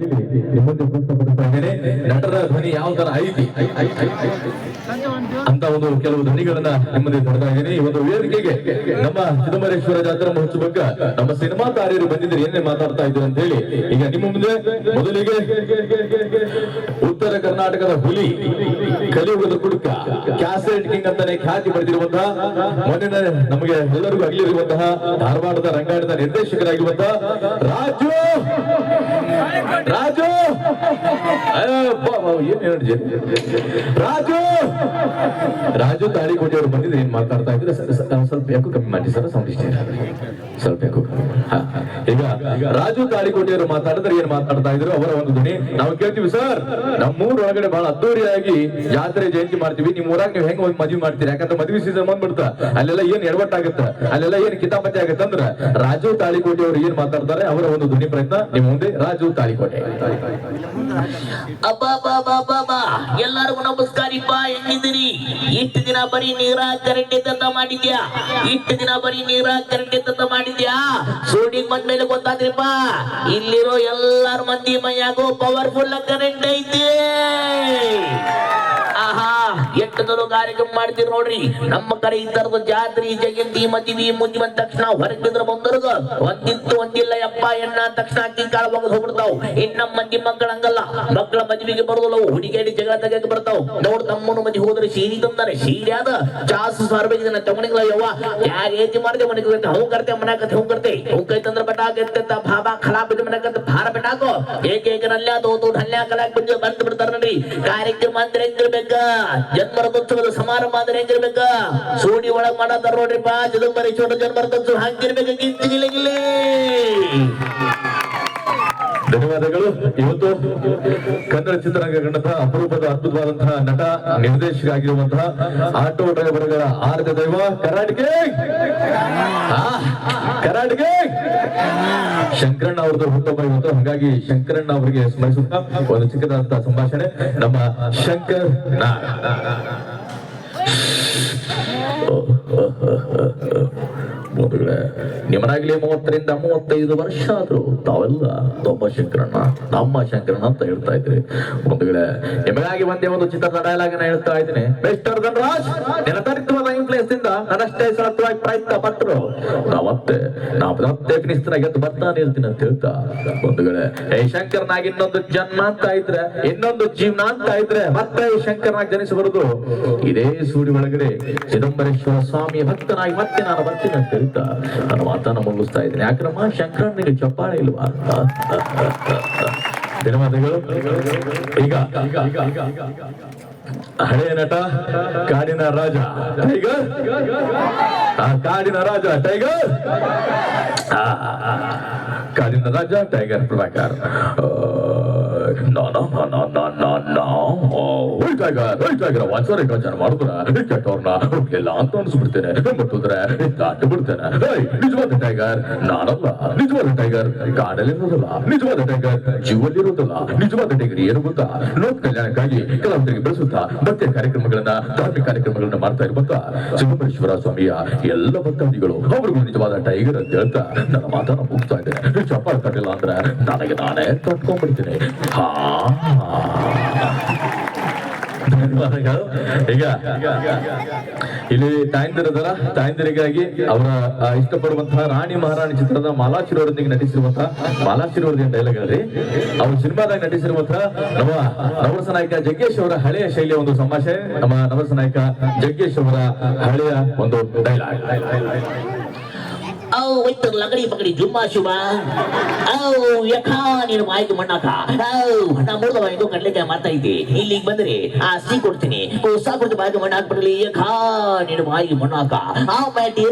ನಿಮ್ಮಂತೆ ಪ್ರಶ್ನೆಪಡ್ತಾ ಇದ್ದೇನೆ. ನಟರ ಧ್ವನಿ ಯಾವ ತರ ಐತಿ ಅಂತ ಒಂದು ಕೆಲವು ಧ್ವನಿಗಳನ್ನ ನಿಮ್ಮದೇ ತರ್ತಾ ಇದ್ದೀನಿ. ಈ ಒಂದು ವೇದಿಕೆಗೆ ನಮ್ಮ ಚಿದಂಬರೇಶ್ವರ ಜಾತ್ರಾ ಮಹೋತ್ಸವಕ್ಕ ನಮ್ಮ ಸಿನಿಮಾ ತಾರೆಯರು ಬಂದಿದ್ರೆ ಏನೇ ಮಾತಾಡ್ತಾ ಇದ್ರು ಅಂತ ಹೇಳಿ ಈಗ ನಿಮ್ಮ ಮುಂದೆ ಮೊದಲಿಗೆ ಉತ್ತರ ಕರ್ನಾಟಕದ ಹುಲಿ, ಕಲಿಯುಗದ ಕುಡುಕ, ಕ್ಯಾಸೆಟ್ ಕಿಂಗ್ ಅಂತಾನೆ ಖ್ಯಾತಿ ಪಡೆದಿರುವಂತಹ ಮೊನ್ನೆ ನಮಗೆ ಎಲ್ಲರಿಗೂ ಅಗಲಿರುವಂತಹ ಧಾರವಾಡದ ರಂಗಾಯಣದ ನಿರ್ದೇಶಕರಾಗಿರುವಂತಹ ರಾಜು ರಾಜು ಏನ್ ಹೇಳಿ ರಾಜು ರಾಜು ತಾಳಿಕೋಟೆ ಅವರು ಬಂದಿದ್ರೆ ಏನ್ ಮಾತಾಡ್ತಾ ಇದ್ರೆ ಸ್ವಲ್ಪ ಯಾಕೋ ಕಮ್ಮಿ ಮಾಡಿ ಸರ್, ಸೌಂಡ್ ಇಷ್ಟೇ ಸ್ವಲ್ಪ ಯಾಕೋ. ಈಗ ರಾಜು ತಾಳಿಕೋಟೆ ಅವರು ಮಾತಾಡಿದ್ರೆ ಏನ್ ಮಾತಾಡ್ತಾ ಇದ್ರು ಅವರ ಒಂದು ಧ್ವನಿ ನಾವು ಕೇಳ್ತೀವಿ. ಸರ್, ನಮ್ಮೂರ ಒಳಗಡೆ ಬಹಳ ಅದ್ದೂರಿಯಾಗಿ ಜಾತ್ರೆ ಜಯಂತಿ ಮಾಡ್ತೀವಿ, ನಿಮ್ ಊರಾಗ ನೀವು ಹೆಂಗ್ ಮದ್ವಿ ಮಾಡ್ತೀರಿ? ಯಾಕಂದ್ರೆ ಮದ್ವಿ ಸೀಸನ್ ಬಂದ್ಬಿಡ್ತಾ, ಅಲ್ಲೆಲ್ಲ ಏನ್ ಎಡವಟ್ಟಾಗತ್ತ, ಅಲ್ಲೆಲ್ಲ ಏನ್ ಕಿತಾಪತಿ ಆಗತ್ತ ಅಂದ್ರ ರಾಜು ತಾಳಿಕೋಟೆ ಅವರು ಏನ್ ಮಾತಾಡ್ತಾರೆ ಅವರ ಒಂದು ಧ್ವನಿ ಪ್ರಯತ್ನ ನಿಮ್ ಮುಂದೆ. ರಾಜು ತಾಳಿಕೋಟೆ. ಎಲ್ಲರಿಗೂ ನಮಸ್ಕಾರಿಪ್ಪ, ಹೆಂಗಿದ್ದೀರಿ? ಇಷ್ಟು ದಿನ ಬರೀ ನೀರ ಕರೆಂಟ್ ತಂದ ಮಾಡಿದ್ಯಾ, ಇಷ್ಟು ದಿನ ಬರೀ ನೀರ ಕರೆಂಟ್ ತಂದ ಮಾಡಿದ್ಯಾ. ಶೂಟಿಂಗ್ ಬಂದ್ಮೇಲೆ ಗೊತ್ತಾದ್ರಿಪ್ಪ, ಇಲ್ಲಿರೋ ಎಲ್ಲಾರ ಮಂದಿ ಮೈಯಾಗೂ ಪವರ್ಫುಲ್ ಕರೆಂಟ್ ಐತಿ. ಆಹಾ, ಎಷ್ಟು ದೊಡ್ಡ ಕಾರ್ಯಕ್ರಮ ಮಾಡ್ತೀರಿ ನೋಡ್ರಿ. ನಮ್ಮ ಕಡೆ ಈ ತರದ ಜಾತ್ರೆ, ಜಯಂತಿ, ಮದುವೆ ಮುಂಜಿ ಬಂದ ತಕ್ಷಣ ಹೊರಗಿದ್ರ ಬಂದರ್ಗ ಒಂದಿತ್ತು ಒಂದಿಲ್ಲ ಯಪ್ಪ ಎಣ್ಣ ತಕ್ಷಣ ಅಕ್ಕಿ ಕಾಳ ಒಗದ್ ಹೋಗ್ಬಿಡ್ತಾವ್. ಇನ್ನ ಮಂದಿ ಮಕ್ಕಳ ಹಂಗಲ್ಲ, ಮಕ್ಕಳ ಮದುವೆಗೆ ಬರೋದಲ್ಲ, ಹುಡುಗಿಯಡಿ ಜಗಳ ತೆಗೆದು ಬರ್ತಾವ್. ನೋಡ್ ತಮ್ಮನ ಮದುವೆ ಹೋದ್ರೆ ಸೀರೆ ತಂದಾರೆ, ಸೀರೆ ಅದ ಚಾಸು ಸಾರ್ಬೇಕಿದ ತಗೊಂಡಿಲ್ಲ ಯವ್ವ ಯಾರು ಏತಿ ಮಾಡಿದೆ ಮನೆಗೆ ಹೂ ಕರ್ತೆ ಮನಾಕತ್ತೆ ಹೂ ಕರ್ತೆ ಹೂ ಕೈ ತಂದ್ರ ಬಟಾಕತ್ತೆ ಭಾಬಾ ಖಲಾ ಬಿದ್ದು ಮನಾಕತ್ತೆ ಭಾರ ಬಿಟ್ಟಾಕೋ ಏಕೇಕನಲ್ಲ ದೋದು ಢಲ್ಯ ಕಲಾಕ್ ಬಂದು ಬಂದ್ ಬಿಡ್ತಾರ ನೋಡ್ರಿ. ಕಾರ್ಯಕ್ರಮ ಅಂದ್ರೆ ಹೆಂಗಿರ್ಬೇಕ, ಜನ್ಮರದೋತ್ಸವದ ಸಮಾರಂಭ ಅಂದ್ರೆ ಹೆಂಗಿರ್ಬೇಕ, ಸೂಡಿ ಒಳಗ್ ಮಾಡತಾರ ನೋಡ್ರಿಪ್ಪ. ಚಿದಂಬರೇಶ್ವರ ಜನ್ಮರದೋತ್ಸವ ಹಂಗಿರ್ಬೇಕ. ಗಿಂಚಿಗಿಲೆ ಧನ್ಯವಾದಗಳು. ಇವತ್ತು ಕನ್ನಡ ಚಿತ್ರರಂಗದ ಅಪರೂಪದ ಅದ್ಭುತವಾದಂತಹ ನಟ, ನಿರ್ದೇಶಕ ಆಗಿರುವಂತಹ ಆಟೋ ಡ್ರೈವರ್ಗಳ ಆರಾಧ್ಯ ದೈವ ಕರ್ನಾಟಕ ಶಂಕರಣ್ಣ ಅವ್ರದ್ದು ಹುಟ್ಟುಹಬ್ಬ ಇವತ್ತು. ಹಾಗಾಗಿ ಶಂಕರಣ್ಣ ಅವರಿಗೆ ಸ್ಮರಿಸುತ್ತಾ ಒಂದು ಚಿಕ್ಕದಾದಂತಹ ಸಂಭಾಷಣೆ ನಮ್ಮ ಶಂಕರ್ ಬಂಧುಗಳೇ, ನಿಮ್ಮನಾಗ್ಲಿ 30ರಿಂದ 35 ವರ್ಷ ಆದ್ರೂ ತಾವೆಲ್ಲ ನಮ್ಮ ಶಂಕರಣ್ಣ ಅಂತ ಹೇಳ್ತಾ ಇದ್ರಿ. ಬಂಧುಗಳೇ, ನಿಮಗಾಗಿ ಒಂದೇ ಒಂದು ಚಿತ್ರದ ಡೈಲಾಗ್ ಅನ್ನ ಹೇಳ್ತಾ ಇದ್ದೀನಿ. ಮಿಸ್ಟರ್ ಧನರಾಜ್, ನಿರತರಿತ್ವದ ಇನ್ಫ್ಲೂಯೆನ್ಸ್ ಇಂದ ನನ್ನಷ್ಟೇ ಸರಳವಾಗಿ ಪ್ರಯತ್ನ ಪಟ್ಟರು ನಾವತ್ತೆ ಅಫ್ಘಾನಿಸ್ತಾನ ಎದ್ದು ಬರ್ತಾನೆ ಇರ್ತೀನಿ ಅಂತ ಹೇಳ್ತಾ, ಬಂಧುಗಳೇ, ಈ ಶಂಕರನಾಗಿ ಇನ್ನೊಂದು ಜನ್ಮ ಅಂತ ಇದ್ರೆ, ಇನ್ನೊಂದು ಜೀವನ ಅಂತ ಇದ್ರೆ ಮತ್ತೆ ಈ ಶಂಕರನಾಗಿ ಜನಿಸಬಾರದು. ಇದೇ ಸೂಡಿ ಒಳಗಡೆ ಚಿದಂಬರೇಶ್ವರ ಸ್ವಾಮಿಯ ಭಕ್ತನಾಗಿ ಮತ್ತೆ ನಾನು ಬರ್ತೀನಿ ಅಂತ ಹೇಳ್ತಾ ನನ್ನ ಮಾತನ್ನ ಮುಗಿಸ್ತಾ ಇದ್ದೀನಿ. ಯಾಕ್ರಮ್ಮ ಶಂಕರನಿಗೆ ಚಪ್ಪಾಳೆ ಇಲ್ವಾ? ಧನ್ಯವಾದಗಳು. ಈಗ ಹಳೆಯ ನಟ, ಕಾಡಿನ ರಾಜ ಟೈಗರ್, ಕಾಡಿನ ರಾಜ ಟೈಗರ್, ಕಾಡಿನ ರಾಜ ಟೈಗರ್ ಪ್ರಭಾಕರ್. ಒಂದ್ಸರಿ ಜನ ಮಾಡಿದ್ರೆ ಕೆಟ್ಟವ್ರನ್ನ ಹುಡ್ಲಿಲ್ಲ ಅಂತ ಅನ್ಸ್ಬಿಡ್ತೇನೆ, ಮುಟ್ಟಿದ್ರೆ ದಾಟಿ ಬಿಡ್ತೇನೆ. ನಿಜವಾದ ಟೈಗರ್ ನಾನಲ್ಲ, ನಿಜವಾದ ಟೈಗರ್ ಕಾಡಲ್ಲಿರೋದಲ್ಲ, ನಿಜವಾದ ಟೈಗರ್ ಜೀವಲ್ಲಿರೋದಲ್ಲ. ನಿಜವಾದ ಟೈಗರ್ ಏನು ಗೊತ್ತಾ? ಲೋಕ ಕಲ್ಯಾಣಕ್ಕಾಗಿ ಕಲಾವಿದರಿಗೆ ಬೆಳೆಸುತ್ತಾ ಭಕ್ತಿಯ ಕಾರ್ಯಕ್ರಮಗಳನ್ನ, ಧಾರ್ಮಿಕ ಕಾರ್ಯಕ್ರಮಗಳನ್ನ ಮಾಡ್ತಾ ಇರುವಂತ ಚಿದಂಬರೇಶ್ವರ ಸ್ವಾಮಿಯ ಎಲ್ಲ ಭಕ್ತಾದಿಗಳು ಅವ್ರಿಗೂ ನಿಜವಾದ ಟೈಗರ್ ಅಂತ ಹೇಳ್ತಾ ನನ್ನ ಮಾತನ್ನ ಮುಗಿಸ್ತಾ ಇದ್ದೇನೆ. ಚಪ್ಪಾಳೆ ತಟ್ಟಿಲ್ಲ ಅಂದ್ರೆ ನನಗೆ ನಾನೇ ತಟ್ಕೊಂಡ್ಬಿಡ್ತೀನಿ. ಈಗ ಇಲ್ಲಿ ತಾಯಂದಿರದಲ್ಲ, ತಾಯಂದಿರಿಗಾಗಿ ಅವರ ಇಷ್ಟಪಡುವಂತಹ ರಾಣಿ ಮಹಾರಾಣಿ ಚಿತ್ರದ ಮಾಲಾಶ್ರೀರವರೊಂದಿಗೆ ನಟಿಸಿರುವಂತಹ ಮಾಲಾಶ್ರೀರವರ ಡೈಲಾಗ್ ಹೇಳ್ರಿ, ಅವ್ರ ಸಿನಿಮಾದಾಗ ನಟಿಸಿರುವಂತಹ ನಮ್ಮ ನವರಸ ನಾಯಕ ಜಗ್ಗೇಶ್ ಅವರ ಹಳೆಯ ಶೈಲಿಯ ಒಂದು ಸಂಭಾಷಣೆ, ನಮ್ಮ ನವರಸ ನಾಯಕ ಜಗ್ಗೇಶ್ ಅವರ ಹಳೆಯ ಒಂದು ಡೈಲಾಗ್. ಲಗಡಿ ಪಗಡಿ ಜುಮ್ಮಾ ಶುಭ ನೀನು ಮಾಹಿತಿ ಮಣ್ಣಾಕ ನಾ ಮೂರ್ದ ಇದು ಕಡ್ಲೆಕಾಯಿ ಮಾಡ್ತಾ ಇದ್ದೆ. ಇಲ್ಲಿಗೆ ಬಂದ್ರೆ ಆ ಸಿ ಕೊಡ್ತೀನಿ, ಕೋಸಾ ಕೊಡ್ತೀನಿ, ಬಾಯಿಗೆ ಮಣ್ಣು ಹಾಕ್ಬಿಡ್ಲಿ. ನೀನು ಬಾಯಿಗೆ ಮಣ್ಣು ಹಾಕ.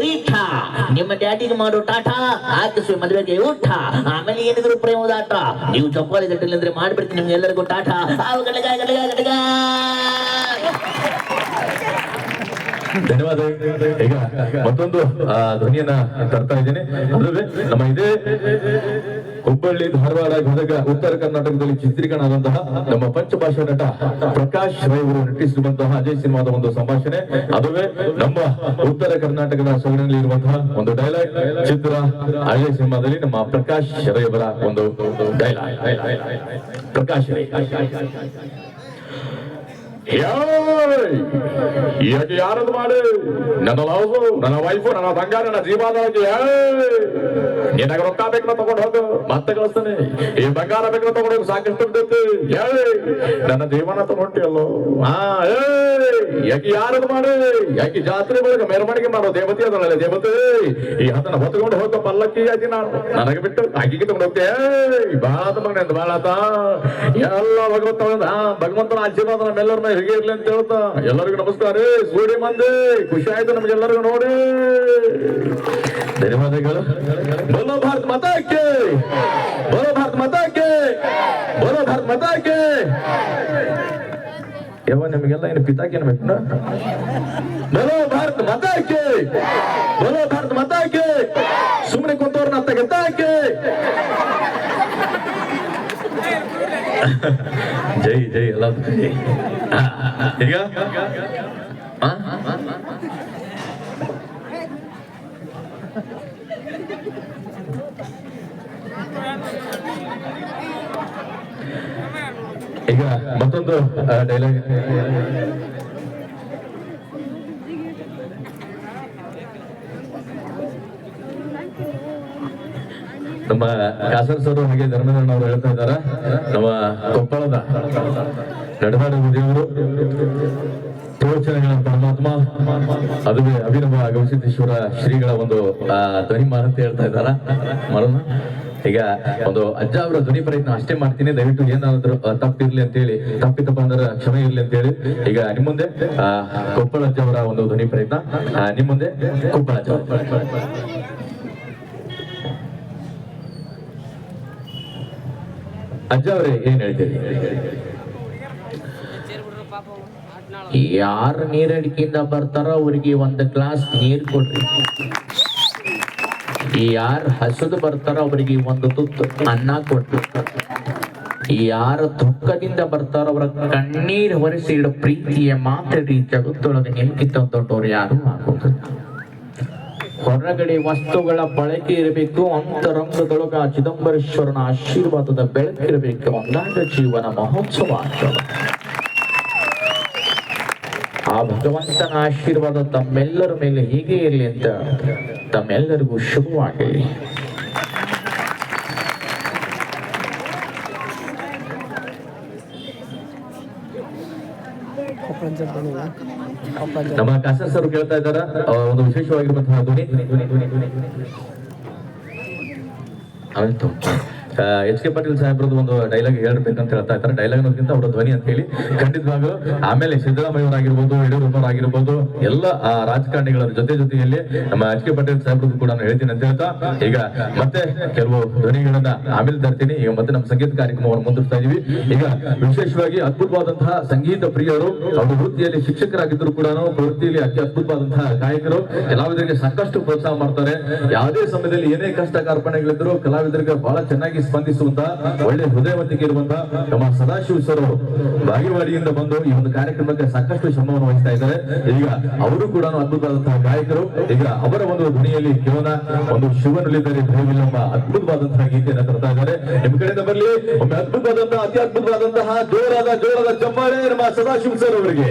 ನಿಮ್ಮ ಡ್ಯಾಡಿಗೆ ಮಾಡೋ ಟಾಟಾ ಹಾಕಿಸುವ ಮದುವೆಗೆ ಊಟ, ಆಮೇಲೆ ಏನಿದ್ರು ಪ್ರೇಮದಾಟ. ನೀವು ಚಪ್ಪಾಳೆ ತಟ್ಟಿಲ್ಲ ಅಂದ್ರೆ ಮಾಡ್ಬಿಡ್ತೀನಿ ನಿಮ್ಗೆ ಎಲ್ಲರಿಗೂ ಟಾಟಾ. ಗಡ್ಲೆಕಾಯಿ ಗಡ್ಲೆಕಾಯಿ ಗಡ್ಲೆಕಾಯಿ. ಧನ್ಯವಾದ. ಈಗ ಮತ್ತೊಂದು ಧ್ವನಿಯನ್ನ ತರ್ತಾ ಇದ್ದೇನೆ. ಅಲ್ಲವೇ ನಮ್ಮ ಇದೇ ಹುಬ್ಬಳ್ಳಿ, ಧಾರವಾಡ, ಗದಗ, ಉತ್ತರ ಕರ್ನಾಟಕದಲ್ಲಿ ಚಿತ್ರೀಕರಣವಾದಂತಹ ನಮ್ಮ ಪಂಚಭಾಷಾ ನಟ ಪ್ರಕಾಶ್ ರೈ ಅವರು ನಟಿಸಿರುವಂತಹ ಅಜಯ್ ಸಿನಿಮಾದ ಒಂದು ಸಂಭಾಷಣೆ. ಅದುವೇ ನಮ್ಮ ಉತ್ತರ ಕರ್ನಾಟಕದ ಸೊಗಡಿನಲ್ಲಿ ಇರುವಂತಹ ಒಂದು ಡೈಲಾಗ್ ಚಿತ್ರ ಅಜಯ್ ಸಿನಿಮಾದಲ್ಲಿ ನಮ್ಮ ಪ್ರಕಾಶ್ ರೈ ಅವರ ಒಂದು ಡೈಲಾಗ್. ಪ್ರಕಾಶ್ ರೈ ಯಾರದು ಮಾಡಿ ನನ್ನ ಲವ್, ನನ್ನ ವೈಫು, ನನ್ನ ಬಂಗಾರ, ನನ್ನ ಜೀವನಕ್ಕೆ ನಿನಗ ರೊಕ್ಕ ಬೇಕನ್ನ ತಗೊಂಡು ಹೋಗು, ಮತ್ತೆ ಕಳಿಸ್ತಾನೆ. ಈ ಬಂಗಾರ ಬೇಕನ್ನ ತಗೊಂಡು ಹೋಗಿ ಸಾಕಷ್ಟು ಇರ್ತೈತಿ. ನನ್ನ ಜೀವನ ತಗೊಂಡಿಯಲ್ಲೋ. ಯಾಕೆ ಯಾರದು ಮಾಡಿ, ಯಾಕೆ ಜಾತ್ರೆ ಒಳಗೆ ಮೆರವಣಿಗೆ ಮಾಡೋ ದೇವತೆ ಅದಲ್ಲ ದೇವತೆ. ಈ ಹತ್ತನ ಹೊತ್ಕೊಂಡು ಹೋಗೋ ಪಲ್ಲಕ್ಕಿ ಆಗಿ ನಾನು ನನಗೆ ಬಿಟ್ಟು ಆಕಿಗೆ ತಗೊಂಡು ಹೋಗ್ತೇ. ಬಾಳ ಮಗನ ಬಾಳತ ಎಲ್ಲ ಭಗವಂತನ ಆಶೀರ್ವಾದ ನಮ್ಮೆಲ್ಲರ ಮೇಲೆ ಹೀಗೆ ಇರ್ಲಿ ಅಂತ ಹೇಳ್ತಾ ಎಲ್ಲರಿಗೂ ನಮಸ್ಕಾರ. ಸೂಡಿ ಮಂದಿ ಖುಷಿ ಆಯ್ತು ನಮ್ಗೆಲ್ಲರಿಗೂ ನೋಡಿ. ಧನ್ಯವಾದಗಳು. ಬೋಲೋ ಭಾರತ್ ಮಾತಾ ಕಿ, ಬೋಲೋ ಭಾರತ್ ಮಾತಾ ಕಿ, ಬೋಲೋ ಭಾರತ್ ಮಾತಾ ಕಿ. ಯಾವ ನಿಮಗೆಲ್ಲ ಏನು ಪಿತಾಕಿ ಅನ್ಬೇಕು. ಬೋಲೋ ಭಾರತ್ ಮಾತಾ ಕಿ, ಬೋಲೋ ಭಾರತ್ ಮಾತಾ ಕಿ. ಸುಮ್ಮನೆ ಕುಂತವ್ರನ್ನ ತೆಗೆತಾಕಿ. ಜೈ ಜೈ ಎಲ್ಲ ಜೈ. ಈಗ ಈಗ ಮತ್ತೊಂದು ಡೈಲಾಗ್. ನಮ್ಮ ಕಾಸರ್ ಸರ್ ಹಾಗೆ ಧರ್ಮೇಂದ್ರ ಅವರು ಹೇಳ್ತಾ ಇದ್ದಾರೆ, ನಮ್ಮ ಕೊಪ್ಪಳದ ನಡವಾಡ ದೇವರು ಪ್ರವಚನಗಳ ಪರಮಾತ್ಮ ಅದುವೇ ಅಭಿನವ ಗವಿಸಿದ್ದೇಶ್ವರ ಶ್ರೀಗಳ ಒಂದು ಧ್ವನಿ ಅಂತ ಹೇಳ್ತಾ ಇದ್ದಾರ ಮರಣ. ಈಗ ಒಂದು ಅಜ್ಜ ಅವರ ಧ್ವನಿ ಪ್ರಯತ್ನ ಅಷ್ಟೇ ಮಾಡ್ತೀನಿ, ದಯವಿಟ್ಟು ಏನಾದ್ರು ತಪ್ಪಿರ್ಲಿ ಅಂತ ಹೇಳಿ, ತಪ್ಪಿತಪ್ಪ ಅಂದ್ರೆ ಕ್ಷಮೆ ಇರ್ಲಿ ಅಂತ ಹೇಳಿ. ಈಗ ನಿಮ್ಮ ಮುಂದೆ ಕೊಪ್ಪಳ ಅಜ್ಜ ಅವರ ಒಂದು ಧ್ವನಿ ಪ್ರಯತ್ನ. ನಿಮ್ಮ ಮುಂದೆ ಕೊಪ್ಪಳ ಅಜ್ಜ. ಅಜ್ಜ ಅವರೇ ಏನ್ ಹೇಳ್ತೀರಿ? ಯಾರ ನೀರಡಿಕೆಯಿಂದ ಬರ್ತಾರ ಅವ್ರಿಗೆ ಒಂದು ಗ್ಲಾಸ್ ನೀರ್ ಕೊಡ್ರಿ. ಯಾರ ಹಸುದು ಬರ್ತಾರ ಅವರಿಗೆ ಒಂದು ತುತ್ತು ಅನ್ನ ಕೊಡ್ರಿ. ಯಾರ ದುಃಖದಿಂದ ಬರ್ತಾರ ಅವರ ಕಣ್ಣೀರ್ ಹೊರಿಸಿ ಇಡೋ ಪ್ರೀತಿಯ ಮಾತಾಡಿ. ಜಗತ್ತೊಳಗೆ ನಿಮ್ಗಿಂತ ದೊಡ್ಡವ್ರು ಯಾರು ಆಗೋದು. ಹೊರಗಡೆ ವಸ್ತುಗಳ ಬಳಕೆ ಇರಬೇಕು, ಅಂತರಂಗದೊಳಗ ಚಿದಂಬರೇಶ್ವರನ ಆಶೀರ್ವಾದದ ಬೆಳಕಿರಬೇಕು. ಒಂದಾದ ಜೀವನ ಮಹೋತ್ಸವ ಆಗ್ತದ. ಆ ಭಗವಂತನ ಆಶೀರ್ವಾದ ತಮ್ಮೆಲ್ಲರ ಮೇಲೆ ಹೀಗೆ ಇರಲಿ ಅಂತ ತಮ್ಮೆಲ್ಲರಿಗೂ ಶುಭವಾಗಲಿ. ನಮ್ಮ ಕಾಸರ್ ಸರ್ ಕೇಳ್ತಾ ಇದ್ದಾರ ಒಂದು ವಿಶೇಷವಾಗಿರುವಂತಹ ಧ್ವನಿ. ಆಯ್ತು, ಎಚ್ ಕೆ ಪಾಟೀಲ್ ಸಾಹೇಬ್ರದ್ದು ಒಂದು ಡೈಲಾಗ್ ಹೇಳ್ಬೇಕಂತ ಹೇಳ್ತಾ ಇದ್ದಾರೆ. ಡೈಲಾಗ್ ಅನ್ನೋದಕ್ಕಿಂತ ಅವರ ಧ್ವನಿ ಅಂತ ಹೇಳಿ ಖಂಡಿತವಾಗ್ಲೂ. ಆಮೇಲೆ ಸಿದ್ದರಾಮಯ್ಯವರಾಗಿರ್ಬೋದು, ಯಡಿಯೂರಪ್ಪರಾಗಿರ್ಬೋದು, ಎಲ್ಲ ರಾಜಕಾರಣಿಗಳ ಜೊತೆಯಲ್ಲಿ ನಮ್ಮ ಎಚ್ ಕೆ ಪಾಟೀಲ್ ಸಾಹೇಬ್ರದ್ದು ಕೂಡ ನಾನು ಹೇಳ್ತೀನಿ ಅಂತ ಹೇಳ್ತಾ, ಈಗ ಮತ್ತೆ ಕೆಲವು ಧ್ವನಿಗಳನ್ನ ಆಮೇಲೆ ತರ್ತೀನಿ. ಈಗ ಮತ್ತೆ ನಮ್ಮ ಸಂಗೀತ ಕಾರ್ಯಕ್ರಮವನ್ನು ಮುಂದುವರಿಸ್ತಾ ಇದೀವಿ. ಈಗ ವಿಶೇಷವಾಗಿ ಅದ್ಭುತವಾದಂತಹ ಸಂಗೀತ ಪ್ರಿಯರು, ಅವರು ವೃತ್ತಿಯಲ್ಲಿ ಶಿಕ್ಷಕರಾಗಿದ್ರು ಕೂಡ ವೃತ್ತಿಯಲ್ಲಿ ಅತಿ ಅದ್ಭುತವಾದಂತಹ ಗಾಯಕರು, ಕಲಾವಿದರಿಗೆ ಸಾಕಷ್ಟು ಪ್ರೋತ್ಸಾಹ ಮಾಡ್ತಾರೆ. ಯಾವುದೇ ಸಮಯದಲ್ಲಿ ಏನೇ ಕಷ್ಟ ಕಾರ್ಪಣ್ಯಗಳಿದ್ರು ಕಲಾವಿದರಿಗೆ ಬಹಳ ಚೆನ್ನಾಗಿ ಸ್ಪಂದಿಸುವಂತಹ ಒಳ್ಳೆ ಹೃದಯವಂತಿಕೆ ಇರುವಂತಹ ನಮ್ಮ ಸದಾಶಿವ ಸರ್ ಅವರು ಬಾಗೇವಾಡಿಯಿಂದ ಬಂದು ಈ ಒಂದು ಕಾರ್ಯಕ್ರಮಕ್ಕೆ ಸಾಕಷ್ಟು ಶ್ರಮವನ್ನು ವಹಿಸ್ತಾ ಇದ್ದಾರೆ. ಈಗ ಅವರು ಕೂಡ ಅದ್ಭುತವಾದಂತಹ ಗಾಯಕರು. ಈಗ ಅವರ ಒಂದು ಧ್ವನಿಯಲ್ಲಿ ಕೇವಲ ಒಂದು ಶಿವನುಲಿದರೆ ಭಯವಿಲ್ಲಂಬ ಅದ್ಭುತವಾದಂತಹ ಗೀತೆಯನ್ನು ತರ್ತಾ ಇದ್ದಾರೆ. ನಿಮ್ಮ ಕಡೆಯಿಂದ ಬರಲಿ ಒಮ್ಮೆ ಅದ್ಭುತವಾದಂತಹ, ಅತಿ ಅದ್ಭುತವಾದಂತಹ ಜೋರಾದ ಚಪ್ಪಾಳೆ ನಮ್ಮ ಸದಾಶಿವ ಸರ್ ಅವರಿಗೆ.